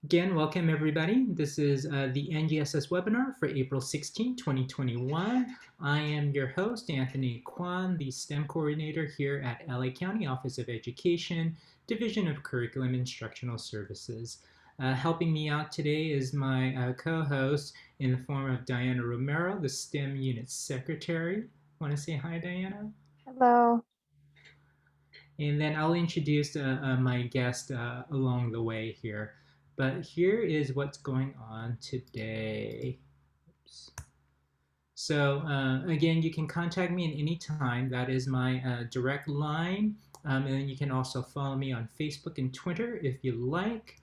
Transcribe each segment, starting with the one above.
Again, welcome everybody. This is the NGSS webinar for April 16, 2021. I am your host, Anthony Kwan, the STEM coordinator here at LA County Office of Education, Division of Curriculum Instructional Services. Helping me out today is my co-host in the form of Diana Romero, the STEM unit secretary. Want to say hi, Diana? Hello. And then I'll introduce my guest along the way here. But here is what's going on today. Oops. So again, you can contact me at any time. That is my direct line. And then you can also follow me on Facebook and Twitter if you like.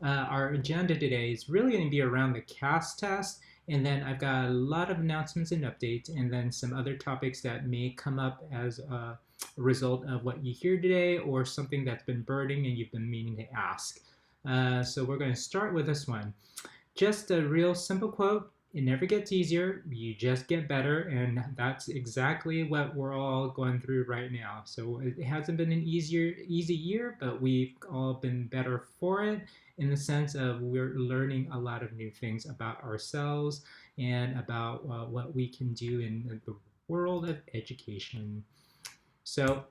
Our agenda today is really going to be around the CAS test. And then I've got a lot of announcements and updates, and then some other topics that may come up as a result of what you hear today or something that's been burning and you've been meaning to ask. So we're going to start with this one. Just a real simple quote. It never gets easier, you just get better, and that's exactly what we're all going through right now. So it hasn't been an easy year, but we've all been better for it in the sense of we're learning a lot of new things about ourselves and about what we can do in the world of education. So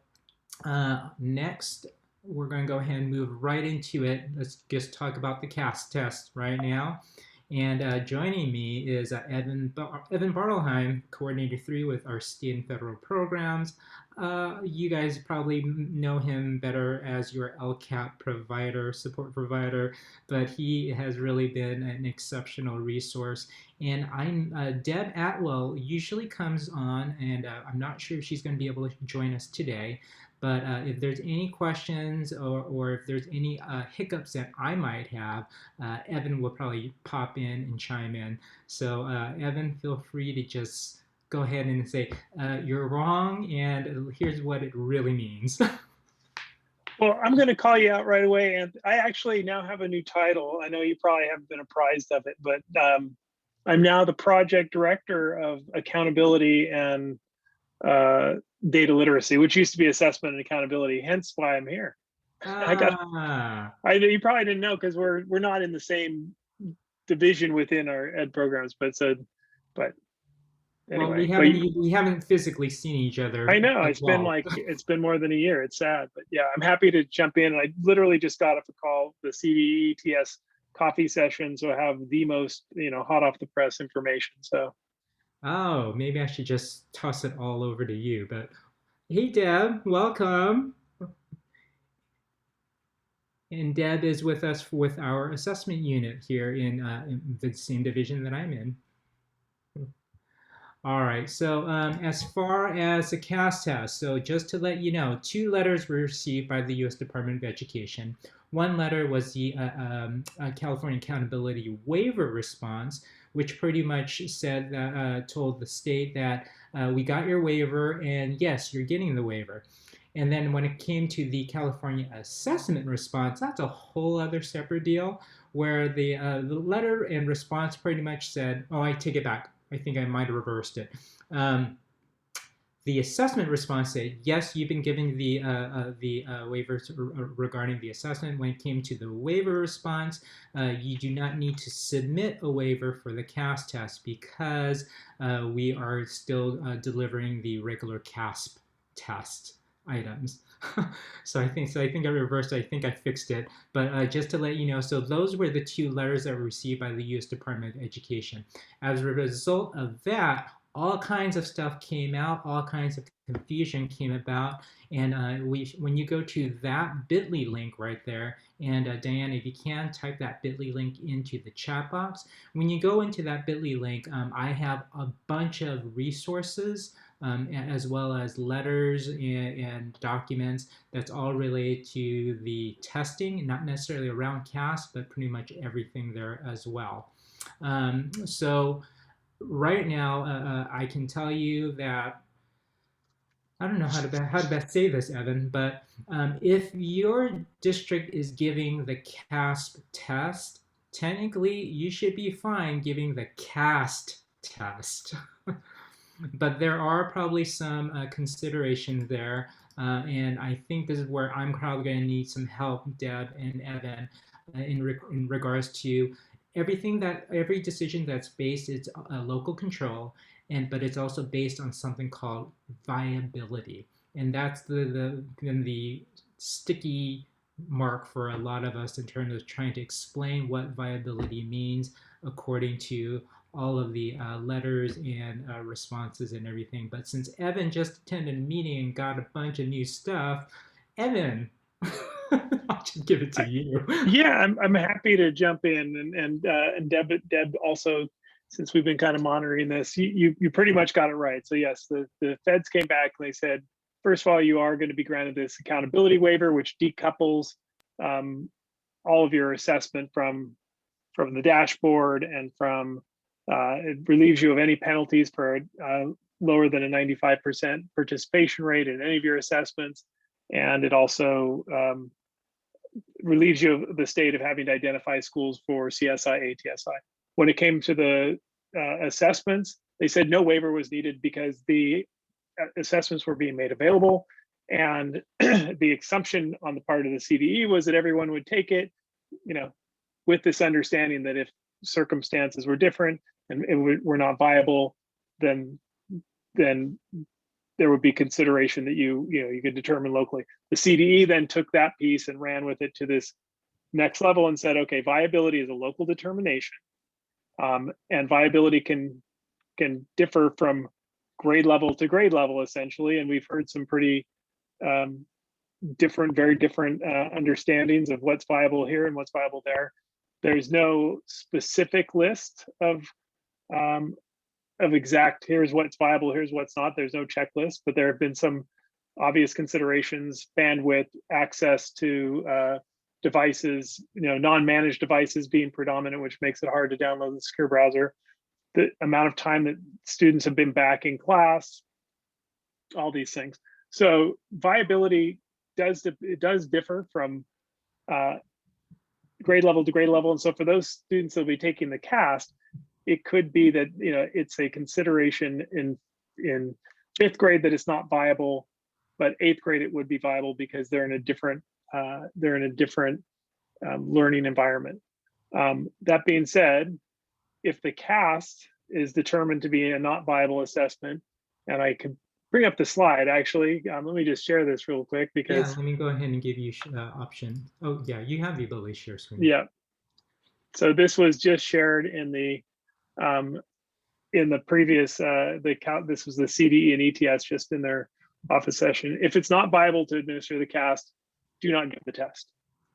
next, we're going to go ahead and move right into it. Let's just talk about the CAS test right now. And joining me is Evan Bartelheim, Coordinator 3 with our state and federal programs. You guys probably know him better as your LCAP provider, support provider, but he has really been an exceptional resource. And I'm Deb Atwell usually comes on, and I'm not sure if she's going to be able to join us today. But if there's any questions or if there's any hiccups that I might have, Evan will probably pop in and chime in. So Evan, feel free to just go ahead and say, you're wrong, and here's what it really means. Well, I'm going to call you out right away. And I actually now have a new title. I know you probably haven't been apprised of it, but I'm now the project director of accountability and data literacy, which used to be assessment and accountability, hence why I'm here. You probably didn't know because we're not in the same division within our ed programs, but anyway. Well, we haven't physically seen each other I know as well. it's been more than a year. It's sad, but yeah, I'm happy to jump in. And I literally just got off a call, the CVETS coffee session, so I have the most hot off the press information. So Oh, maybe I should just toss it all over to you. But hey, Deb, welcome. And Deb is with us with our assessment unit here in the same division that I'm in. All right, so as far as the CAS test, so just to let you know, 2 letters were received by the U.S. Department of Education. One letter was the California Accountability Waiver response, which pretty much said that, told the state that we got your waiver and yes, you're getting the waiver. And then when it came to the California assessment response, that's a whole other separate deal where the letter and response pretty much said, oh, I take it back. I think I might have reversed it. The assessment response said, yes, you've been given the waivers regarding the assessment. When it came to the waiver response, you do not need to submit a waiver for the CAS test because we are still delivering the regular CASP test items. So I think I reversed it. I think I fixed it. But just to let you know, so those were the 2 letters that were received by the U.S. Department of Education. As a result of that, all kinds of stuff came out, all kinds of confusion came about, and when you go to that bit.ly link right there, and Diana, if you can, type that bit.ly link into the chat box. When you go into that bit.ly link, I have a bunch of resources as well as letters and documents that's all related to the testing, not necessarily around CAS, but pretty much everything there as well. So right now, I can tell you that I don't know how to best say this, Evan, but if your district is giving the CASP test, technically you should be fine giving the CAST test. But there are probably some considerations there, and I think this is where I'm probably going to need some help, Deb and Evan. in regards to every decision that's based is a local control, but it's also based on something called viability, and that's the sticky mark for a lot of us in terms of trying to explain what viability means according to all of the letters and responses and everything. But since Evan just attended a meeting and got a bunch of new stuff, Evan, I'll just give it to you. Yeah, I'm happy to jump in, and Deb also, since we've been kind of monitoring this, you pretty much got it right. So yes, the feds came back and they said, first of all, you are going to be granted this accountability waiver, which decouples all of your assessment from the dashboard and from it relieves you of any penalties for lower than a 95% participation rate in any of your assessments, and it also relieves you of the state of having to identify schools for CSI, ATSI. When it came to the assessments, they said no waiver was needed because the assessments were being made available. And the assumption on the part of the CDE was that everyone would take it, with this understanding that if circumstances were different and were not viable, then there would be consideration that you could determine locally. The CDE then took that piece and ran with it to this next level and said, okay, viability is a local determination, and viability can differ from grade level to grade level, essentially. And we've heard some pretty very different understandings of what's viable here and what's viable there. There's no specific list of exact, here's what's viable, here's what's not. There's no checklist, but there have been some obvious considerations: bandwidth, access to devices, non-managed devices being predominant, which makes it hard to download the secure browser, the amount of time that students have been back in class, all these things. So viability does differ from grade level to grade level. And so for those students that will be taking the CAST, it could be that it's a consideration in fifth grade that it's not viable, but eighth grade it would be viable because they're in a different learning environment. That being said, if the CAST is determined to be a not viable assessment, and I can bring up the slide actually, let me just share this real quick because let me go ahead and give you option. Oh yeah, you have the ability to share screen. Yeah. So this was just shared in the previous this was the CDE and ETS just in their office session. If it's not viable to administer the CAST, do not give the test.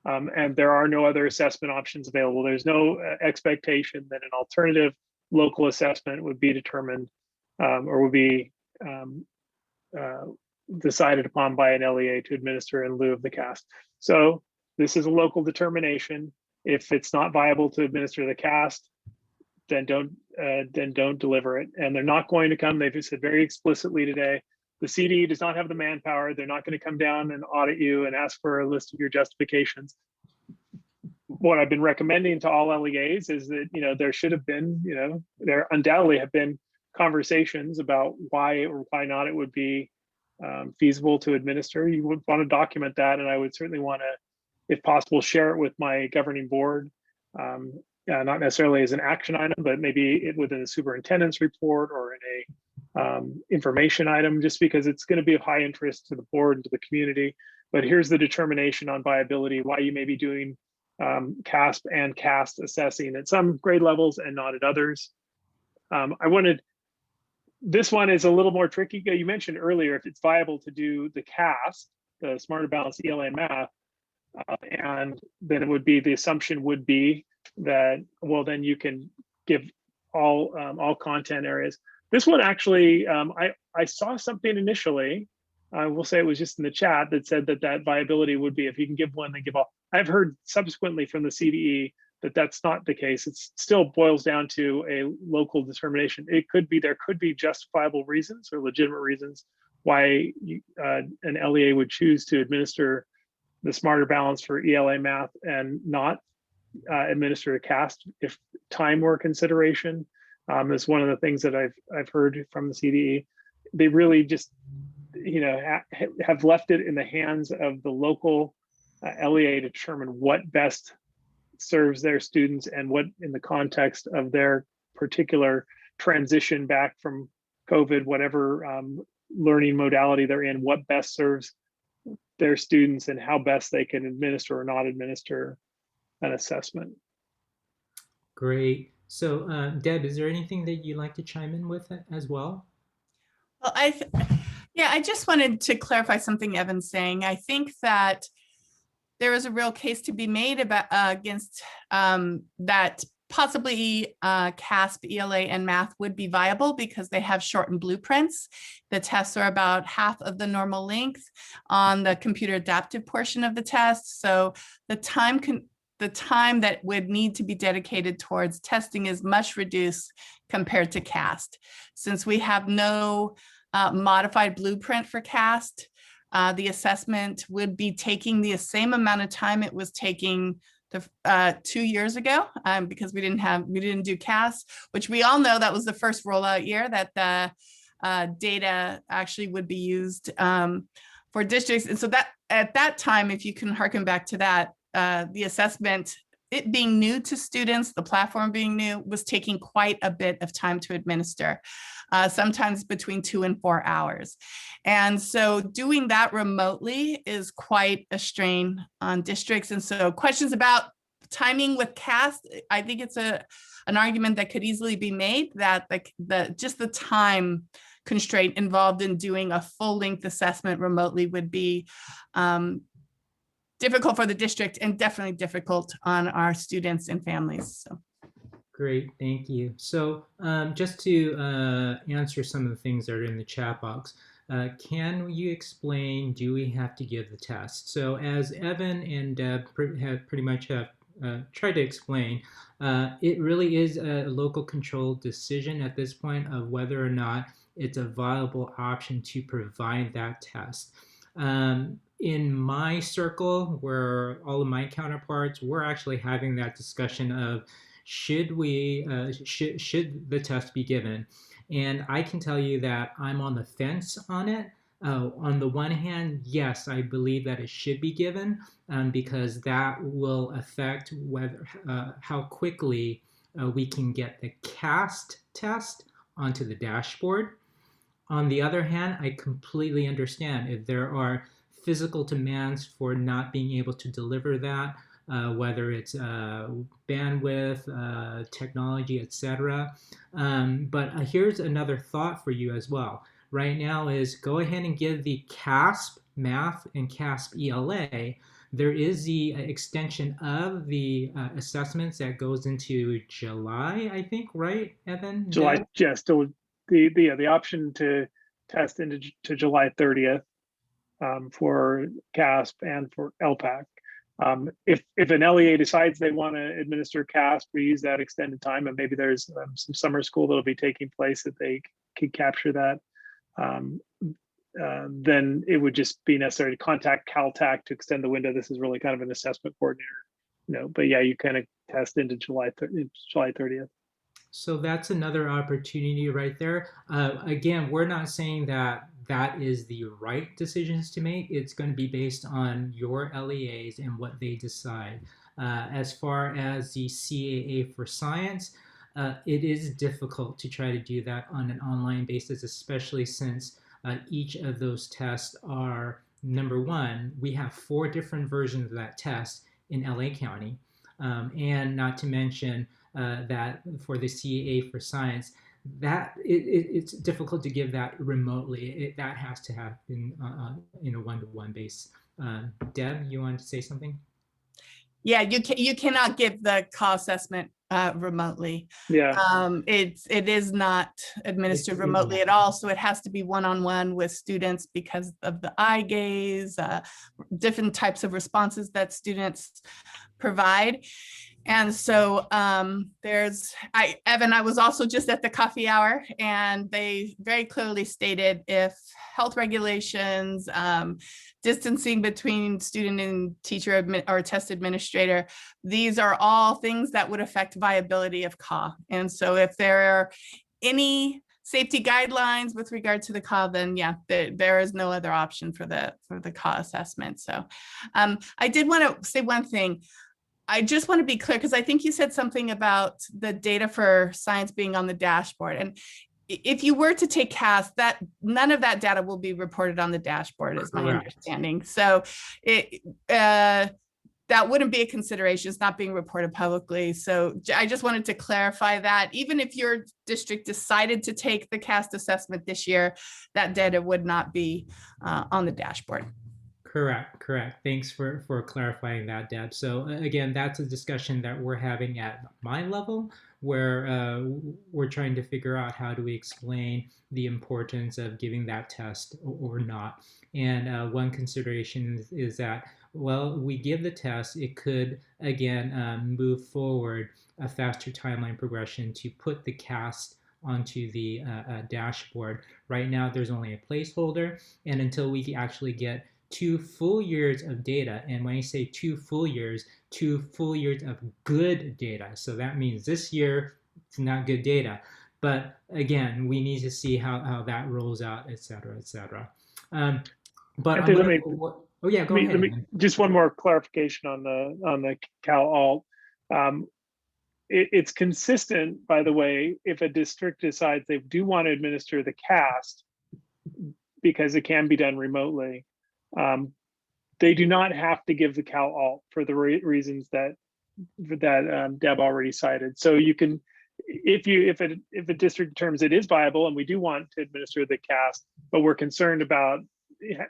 And there are no other assessment options available. There's no expectation that an alternative local assessment would be determined or would be decided upon by an LEA to administer in lieu of the CAST. So this is a local determination. If it's not viable to administer the CAST, then don't deliver it. And they're not going to come. They've said very explicitly today, the CDE does not have the manpower. They're not going to come down and audit you and ask for a list of your justifications. What I've been recommending to all LEAs is that, there should have been, there undoubtedly have been conversations about why or why not it would be feasible to administer. You would want to document that. And I would certainly want to, if possible, share it with my governing board, not necessarily as an action item, but maybe within a superintendent's report or in a information item, just because it's going to be of high interest to the board and to the community. But here's the determination on viability, why you may be doing CASP and CAST assessing at some grade levels and not at others. This one is a little more tricky. You mentioned earlier, if it's viable to do the CAST, the Smarter Balanced ELA Math, and then it would be, the assumption would be that, well, then you can give all content areas. This one actually, I saw something initially, I will say it was just in the chat, that said that viability would be, if you can give one, then give all. I've heard subsequently from the CDE that that's not the case. It still boils down to a local determination. It could be, there could be justifiable reasons or legitimate reasons why an LEA would choose to administer the Smarter Balance for ELA Math and not administer a CAST if time were a consideration. Is one of the things that I've heard from the CDE. They really just have left it in the hands of the local LEA to determine what best serves their students and what in the context of their particular transition back from COVID, whatever learning modality they're in, what best serves their students and how best they can administer or not administer an assessment. Great. So, Deb, is there anything that you'd like to chime in with as well? Well, I just wanted to clarify something Evan's saying. I think that there is a real case to be made about against that possibly CASP, ELA, and math would be viable because they have shortened blueprints. The tests are about half of the normal length on the computer adaptive portion of the test. So the time that would need to be dedicated towards testing is much reduced compared to CAST. Since we have no modified blueprint for CAST, the assessment would be taking the same amount of time it was taking 2 years ago, because we didn't do CAST, which we all know that was the first rollout year that the data actually would be used for districts. And so that at that time, if you can harken back to that, the assessment, it being new to students, the platform being new, was taking quite a bit of time to administer, sometimes between 2 and 4 hours. And so doing that remotely is quite a strain on districts. And so questions about timing with CAST, I think it's an argument that could easily be made that just the time constraint involved in doing a full length assessment remotely would be difficult for the district and definitely difficult on our students and families. So. Great, thank you. So just to answer some of the things that are in the chat box, can you explain, do we have to give the test? So as Evan and Deb have pretty much tried to explain, it really is a local control decision at this point of whether or not it's a viable option to provide that test. In my circle, where all of my counterparts, we're actually having that discussion of should the test be given? And I can tell you that I'm on the fence on it. On the one hand, yes, I believe that it should be given because that will affect whether how quickly we can get the CAST test onto the dashboard. On the other hand, I completely understand if there are physical demands for not being able to deliver that, whether it's bandwidth, technology, etc. But here's another thought for you as well. Right now is go ahead and give the CASP math and CASP ELA. There is the extension of the assessments that goes into July, I think, right, Evan? July, yeah, still the option to test into July 30th for CASP and for LPAC. If an LEA decides they want to administer CASP, we use that extended time, and maybe there's some summer school that'll be taking place that they could capture that. Then it would just be necessary to contact Caltac to extend the window. This is really kind of an assessment coordinator, but yeah, you kind of test into July 30th. So that's another opportunity right there. Again, we're not saying that that is the right decisions to make. It's going to be based on your LEAs and what they decide. As far as the CAA for science, it is difficult to try to do that on an online basis, especially since each of those tests are, number one, we have 4 different versions of that test in LA County. And not to mention that for the CAA for science, that it's difficult to give that remotely. That has to happen in a one-to-one base. Deb, you wanted to say something? Yeah, you cannot give the cost assessment remotely. Yeah. It is not administered remotely at all. So it has to be one-on-one with students because of the eye gaze, different types of responses that students provide. And so Evan, I was also just at the coffee hour, and they very clearly stated if health regulations, distancing between student and teacher or test administrator, these are all things that would affect viability of CAW. And so if there are any safety guidelines with regard to the CAW, then yeah, there is no other option for the CAW assessment. So I did want to say one thing. I just want to be clear because I think you said something about the data for science being on the dashboard. And if you were to take CAS, that none of that data will be reported on the dashboard, is my Correct. understanding. So that wouldn't be a consideration. It's not being reported publicly. So I just wanted to clarify that even if your district decided to take the CAST assessment this year, that data would not be on the dashboard. Correct, correct. Thanks for clarifying that, Deb. So again, that's a discussion that we're having at my level, where we're trying to figure out how do we explain the importance of giving that test or not. And one consideration is that, well, we give the test, it could, again, move forward a faster timeline progression to put the CAST onto the dashboard. Right now, there's only a placeholder, and until we actually get 2 full years of data, and when I say 2 full years of good data. So that means this year it's not good data, but again, we need to see how that rolls out, et cetera, et cetera. But Anthony, oh yeah, go ahead. Let me just one more clarification on the Cal Alt. It's consistent, by the way, if a district decides they do want to administer the CAST because it can be done remotely. They do not have to give the Cal Alt for the reasons that Deb already cited. So you can, if a district determines it is viable and we do want to administer the CAST, but we're concerned about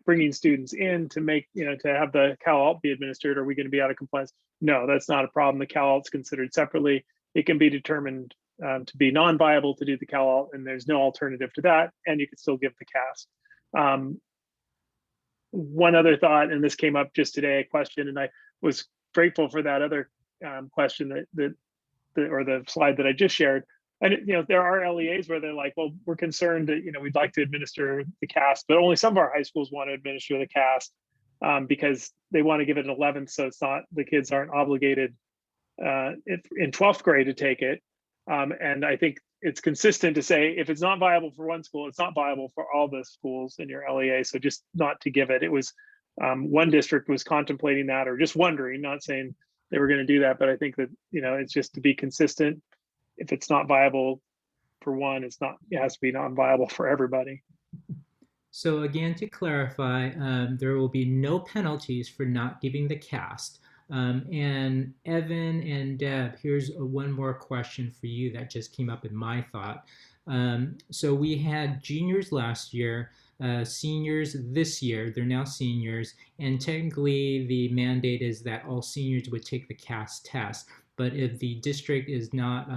bringing students in to make, to have the Cal Alt be administered, are we going to be out of compliance? No, that's not a problem. The Cal Alt's considered separately. It can be determined to be non-viable to do the Cal Alt, and there's no alternative to that, and you can still give the CAST. One other thought, and this came up just today, a question, and I was grateful for that other question or the slide that I just shared. And there are LEAs where they're like, well, we're concerned that we'd like to administer the CAST, but only some of our high schools want to administer the CAST because they want to give it an 11th, so it's not, the kids aren't obligated in 12th grade to take it. And I think it's consistent to say if it's not viable for one school, it's not viable for all the schools in your LEA. So just not to give it. It was one district was contemplating that, or just wondering, not saying they were going to do that, but I think that it's just to be consistent. If it's not viable for one, it has to be non-viable for everybody. So again, to clarify, there will be no penalties for not giving the CAST. And Evan and Deb, here's one more question for you that just came up in my thought. So we had juniors last year, seniors this year, they're now seniors, and technically the mandate is that all seniors would take the CAST test. But if the district is not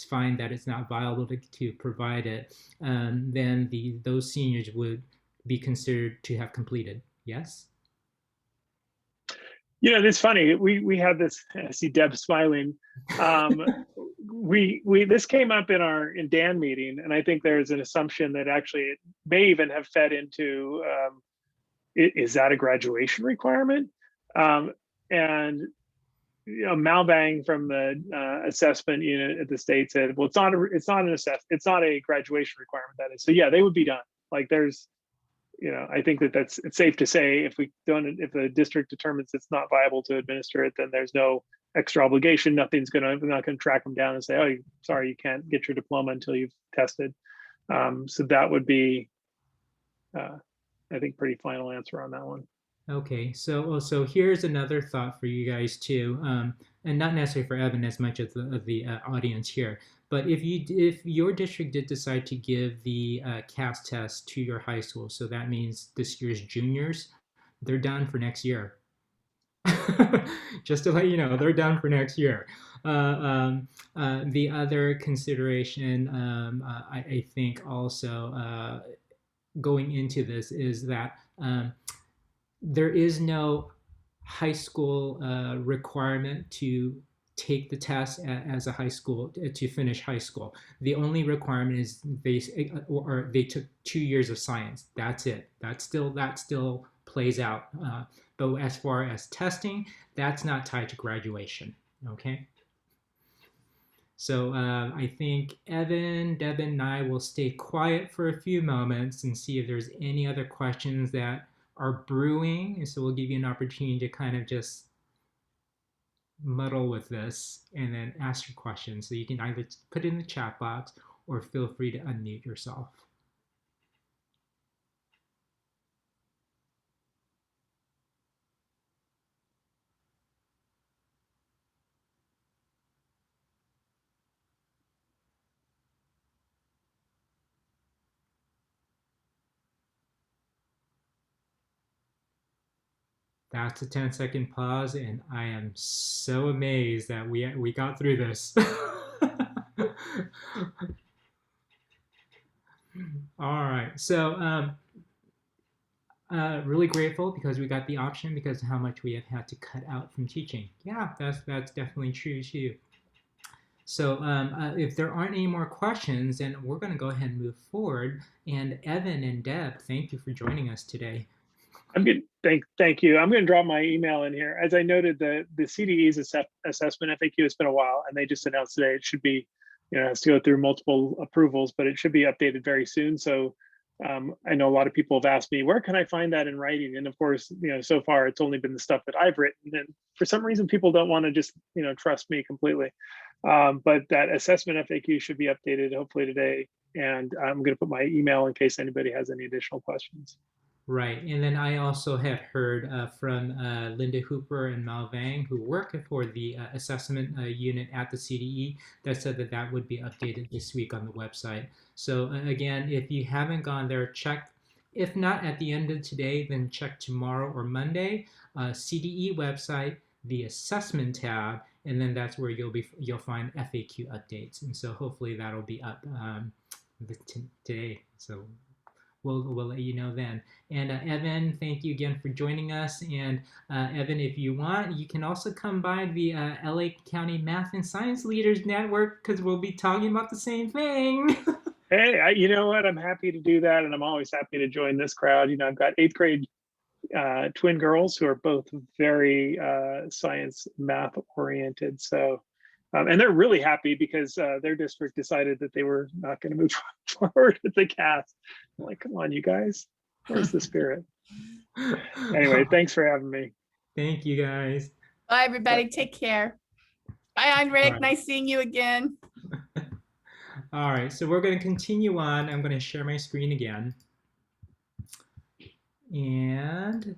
find that it's not viable to provide it, then those seniors would be considered to have completed. Yes? It's funny. We had this. I see Deb smiling. This came up in Dan meeting, and I think there's an assumption that actually it may even have fed into is that a graduation requirement? And Malbang from the assessment unit at the state said, well, it's not a graduation requirement. That is. So yeah, they would be done. Like there's. I think it's safe to say if the district determines it's not viable to administer it, then there's no extra obligation. We're not going to track them down and say, oh, sorry, you can't get your diploma until you've tested. So that would be, I think, pretty final answer on that one. Okay, so here's another thought for you guys too, and not necessarily for Evan as much as the audience here. But if your district did decide to give the CAST test to your high school, so that means this year's juniors, they're done for next year. Just to let you know, they're done for next year. The other consideration, I think also going into this is that there is no high school requirement to take the test as a high school to finish high school. The only requirement is they took 2 years of science. That's it. That still plays out. But as far as testing, that's not tied to graduation. Okay. So I think Evan, Deb, and I will stay quiet for a few moments and see if there's any other questions that are brewing. And so we'll give you an opportunity to kind of just muddle with this and then ask your questions. So you can either put it in the chat box or feel free to unmute yourself. That's a 10-second pause, and I am so amazed that we got through this. All right, so really grateful because we got the option because of how much we have had to cut out from teaching. Yeah, that's definitely true too. So if there aren't any more questions, then we're going to go ahead and move forward. And Evan and Deb, thank you for joining us today. I'm good. Thank you. I'm going to drop my email in here. As I noted, the CDE's assessment FAQ has been a while, and they just announced today it should be, it has to go through multiple approvals, but it should be updated very soon. So I know a lot of people have asked me, where can I find that in writing? And of course, so far it's only been the stuff that I've written, and for some reason people don't want to just trust me completely. But that assessment FAQ should be updated hopefully today, and I'm going to put my email in case anybody has any additional questions. Right, and then I also had heard from Linda Hooper and Mal Vang, who work for the assessment unit at the CDE, that said that that would be updated this week on the website. So again, if you haven't gone there, check. If not at the end of today, then check tomorrow or Monday. CDE website, the assessment tab, and then that's where you'll find FAQ updates. And so hopefully that'll be up today. So we'll let you know then. And Evan, thank you again for joining us. And Evan, if you want, you can also come by the LA County Math and Science Leaders Network because we'll be talking about the same thing. Hey, you know what? I'm happy to do that. And I'm always happy to join this crowd. I've got 8th grade twin girls who are both very science math oriented. So, and they're really happy because their district decided that they were not going to move forward with the cast. I'm like, come on, you guys, where's the spirit? Anyway, thanks for having me. Thank you, guys. Bye, everybody. Take care. Bye, Heinrich. Right. Nice seeing you again. All right, so we're going to continue on. I'm going to share my screen again. And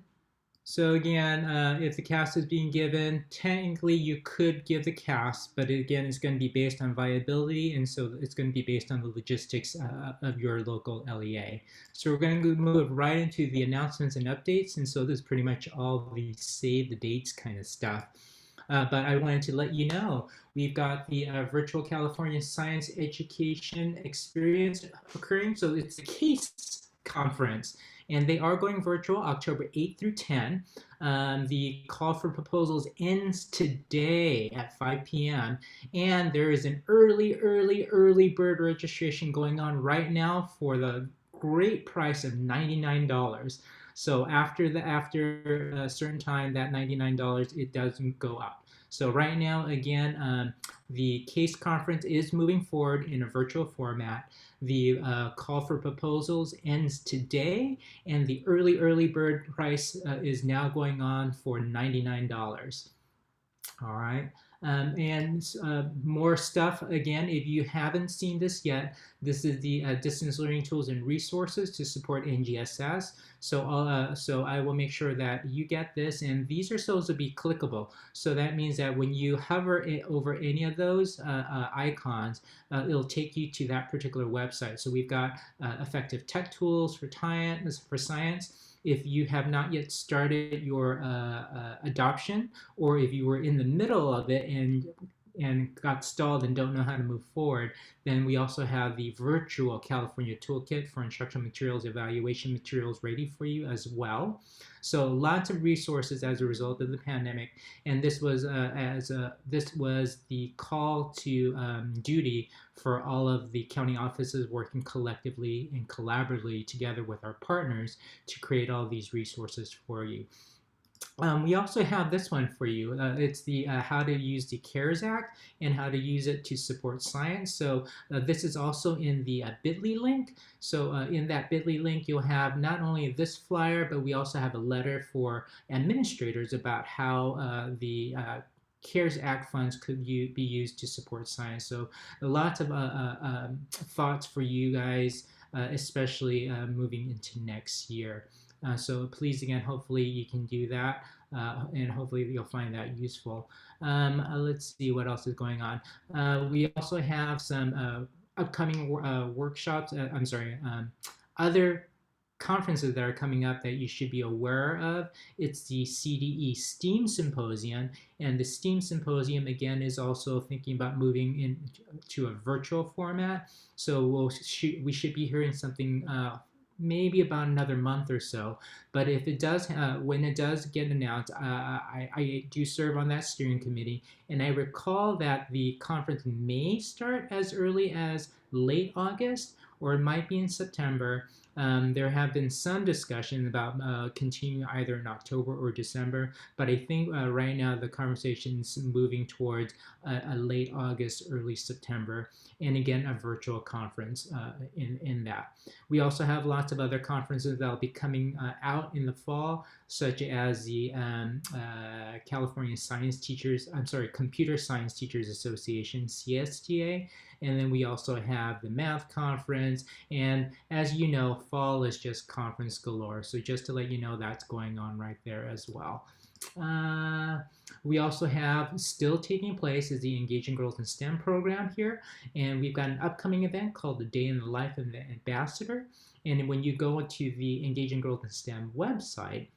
so again, if the cast is being given, technically you could give the cast, but again, it's going to be based on viability, and so it's going to be based on the logistics of your local LEA. So we're going to move right into the announcements and updates, and so this is pretty much all the save the dates kind of stuff. But I wanted to let you know, we've got the Virtual California Science Education Experience occurring, so it's the CASE conference. And they are going virtual October 8 through 10. The call for proposals ends today at 5 p.m. And there is an early bird registration going on right now for the great price of $99. So after a certain time, that $99, it doesn't go up. So right now, again, the CASE conference is moving forward in a virtual format. The call for proposals ends today, and the early bird price is now going on for $99. All right. And more stuff, again, if you haven't seen this yet, this is the distance learning tools and resources to support NGSS. So I will make sure that you get this, and these are supposed to be clickable. So that means that when you hover over any of those icons, it'll take you to that particular website. So we've got effective tech tools for science. If you have not yet started your adoption, or if you were in the middle of it and got stalled and don't know how to move forward, then we also have the virtual California Toolkit for instructional materials, evaluation materials ready for you as well. So lots of resources as a result of the pandemic, and this was the call to duty for all of the county offices working collectively and collaboratively together with our partners to create all these resources for you. We also have this one for you. It's the how to use the CARES Act and how to use it to support science. So this is also in the bit.ly link. So in that bit.ly link, you'll have not only this flyer, but we also have a letter for administrators about how the CARES Act funds could be used to support science. So lots of thoughts for you guys, especially moving into next year. So please, again, hopefully you can do that, and hopefully you'll find that useful. Let's see what else is going on. We also have some upcoming workshops. I'm sorry, other conferences that are coming up that you should be aware of. It's the CDE STEAM Symposium, and the STEAM Symposium again is also thinking about moving into a virtual format. So we should be hearing something maybe about another month or so. But if it does, when it does get announced, I do serve on that steering committee, and I recall that the conference may start as early as late August, or it might be in September. There have been some discussion about continuing either in October or December, but I think right now the conversation is moving towards a late August, early September, and again a virtual conference in that. We also have lots of other conferences that will be coming out in the fall, such as the California Computer Science Teachers Association, CSTA, and then we also have the math conference. And as you know, fall is just conference galore. So just to let you know, that's going on right there as well. We also have still taking place is the Engaging Girls in STEM program here. And we've got an upcoming event called the Day in the Life of the Ambassador. And when you go to the Engaging Girls in STEM website,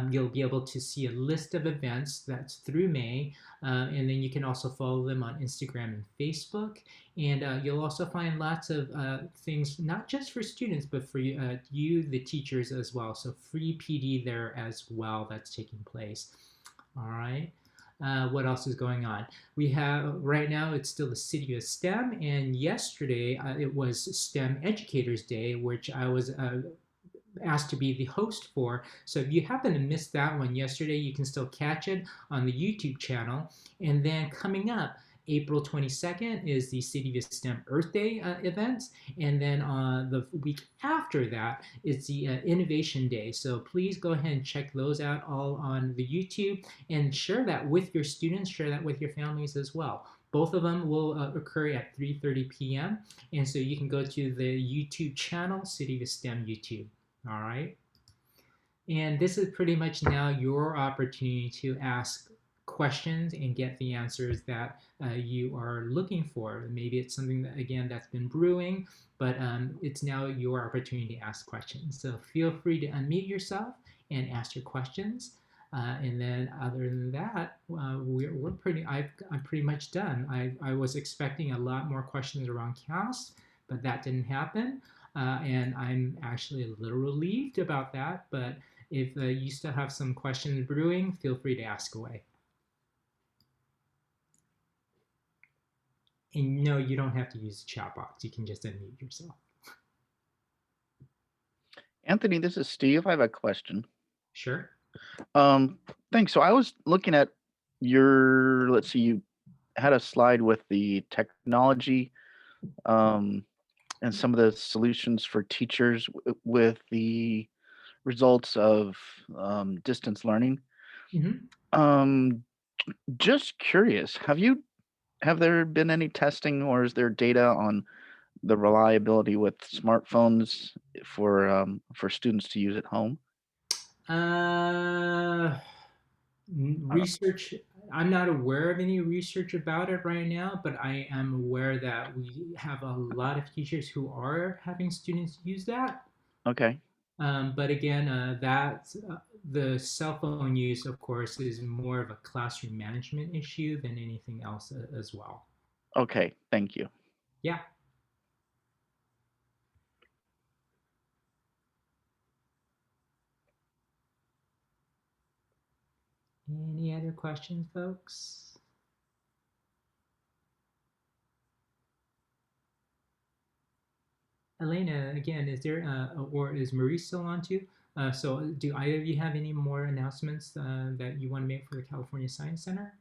you'll be able to see a list of events that's through May, and then you can also follow them on Instagram and Facebook. And you'll also find lots of things, not just for students, but for you, the teachers as well. So free PD there as well that's taking place. All right. What else is going on? We have right now it's still the City of STEM, and yesterday it was STEM Educators Day, which I was asked to be the host for. So if you happen to miss that one yesterday, you can still catch it on the YouTube channel. And then coming up, April 22nd is the City of STEM Earth Day events. And then the week after that is the Innovation Day. So please go ahead and check those out all on the YouTube and share that with your students, share that with your families as well. Both of them will occur at 3:30 p.m. And so you can go to the YouTube channel, City of STEM YouTube. All right. And this is pretty much now your opportunity to ask questions and get the answers that you are looking for. Maybe it's something that, again, that's been brewing, but it's now your opportunity to ask questions. So feel free to unmute yourself and ask your questions. And then other than that, I'm pretty much done. I was expecting a lot more questions around CAS, but that didn't happen. And I'm actually a little relieved about that, but if you still have some questions brewing, feel free to ask away. And no, you don't have to use the chat box. You can just unmute yourself. Anthony, this is Steve. I have a question. Sure. Thanks. So I was looking at your, let's see, you had a slide with the technology and some of the solutions for teachers with the results of distance learning. Mm-hmm. Just curious, have there been any testing, or is there data on the reliability with smartphones for students to use at home? Research, I'm not aware of any research about it right now, but I am aware that we have a lot of teachers who are having students use that. Okay. But again, the cell phone use, of course, is more of a classroom management issue than anything else as well. Okay, thank you. Yeah. Any other questions, folks? Elena, again, is there, or is Marie still on too? So do either of you have any more announcements that you want to make for the California Science Center?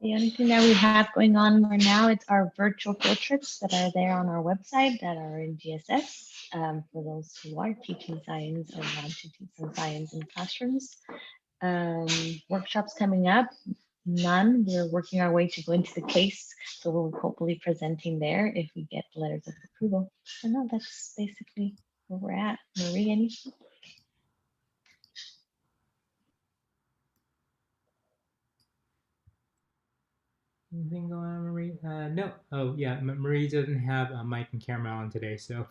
The only thing that we have going on right now, it's our virtual field trips that are there on our website that are in NGSS for those who are teaching science or want to teach some science in classrooms. workshops coming up. None. We're working our way to go into the case. So we'll hopefully presenting there if we get letters of approval. So no, that's basically where we're at. Marie, anything? Anything going on, Marie? No. Oh, yeah. Marie doesn't have a mic and camera on today, so.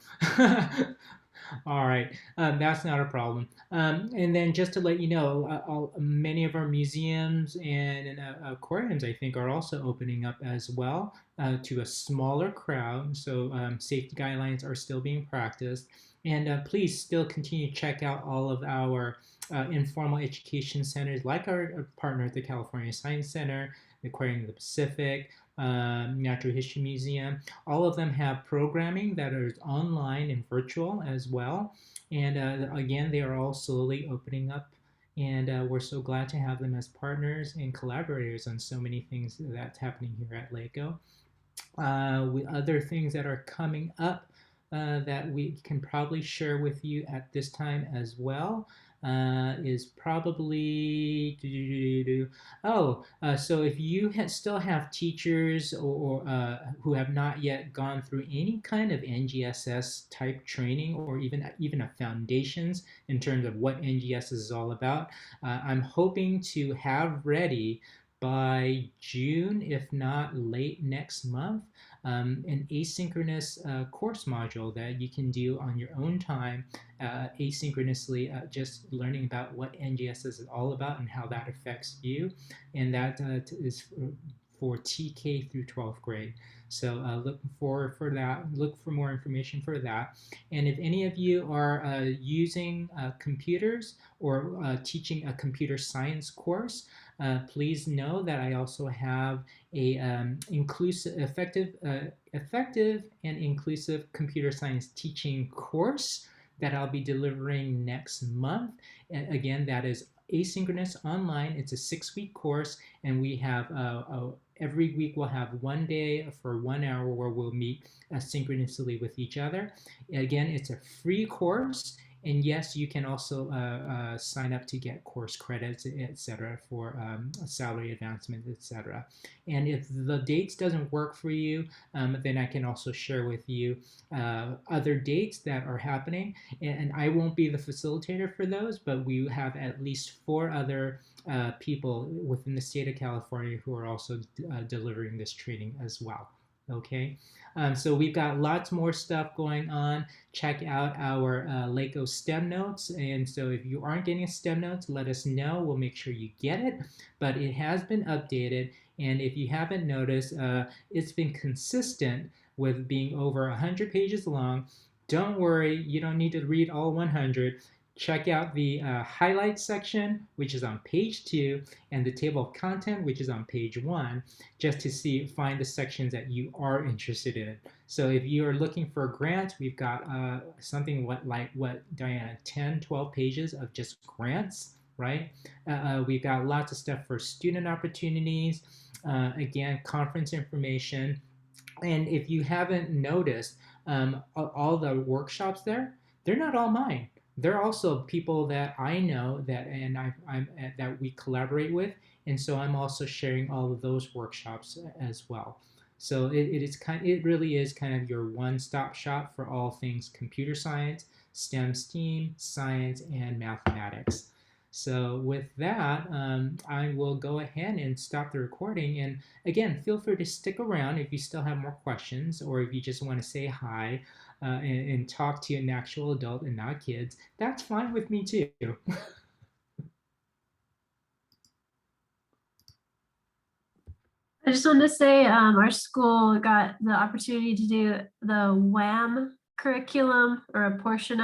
All right, that's not a problem. And then just to let you know, many of our museums and aquariums, I think, are also opening up as well to a smaller crowd. So safety guidelines are still being practiced. And please still continue to check out all of our informal education centers, like our partner at the California Science Center, Aquarium of the Pacific, Natural History Museum. All of them have programming that is online and virtual as well. And again, they are all slowly opening up. And we're so glad to have them as partners and collaborators on so many things that's happening here at LACO. Other things that are coming up that we can probably share with you at this time as well is probably so if you still have teachers or who have not yet gone through any kind of NGSS type training, or even a foundations in terms of what NGSS is all about, I'm hoping to have ready by June, if not late next month, an asynchronous course module that you can do on your own time, asynchronously, just learning about what NGSS is all about and how that affects you. And that is for TK through 12th grade. So look for that. Look for more information for that. And if any of you are using computers or teaching a computer science course, please know that I also have a effective and inclusive computer science teaching course that I'll be delivering next month. And again, that is asynchronous online. It's a 6-week course, and we have every week we'll have one day for 1 hour where we'll meet synchronously with each other. Again, it's a free course. And yes, you can also sign up to get course credits, etc., for salary advancement, etc. And if the dates doesn't work for you, then I can also share with you other dates that are happening. And I won't be the facilitator for those, but we have at least 4 other people within the state of California who are also delivering this training as well. Okay, so we've got lots more stuff going on. Check out our LACO STEM notes. And so if you aren't getting STEM notes, let us know. We'll make sure you get it. But it has been updated. And if you haven't noticed, it's been consistent with being over 100 pages long. Don't worry, you don't need to read all 100. Check out the highlights section, which is on page 2, and the table of content, which is on page 1, just to find the sections that you are interested in. So if you are looking for grants, we've got something like Diana, 10, 12 pages of just grants, right? We've got lots of stuff for student opportunities, again, conference information. And if you haven't noticed, all the workshops there, they're not all mine. They're also people that I know that we collaborate with, and so I'm also sharing all of those workshops as well. So it really is kind of your one-stop shop for all things computer science, STEM, science, and mathematics. So with that, I will go ahead and stop the recording. And again, feel free to stick around if you still have more questions, or if you just want to say hi and talk to an actual adult and not kids. That's fine with me too. I just wanted to say our school got the opportunity to do the WAM curriculum, or a portion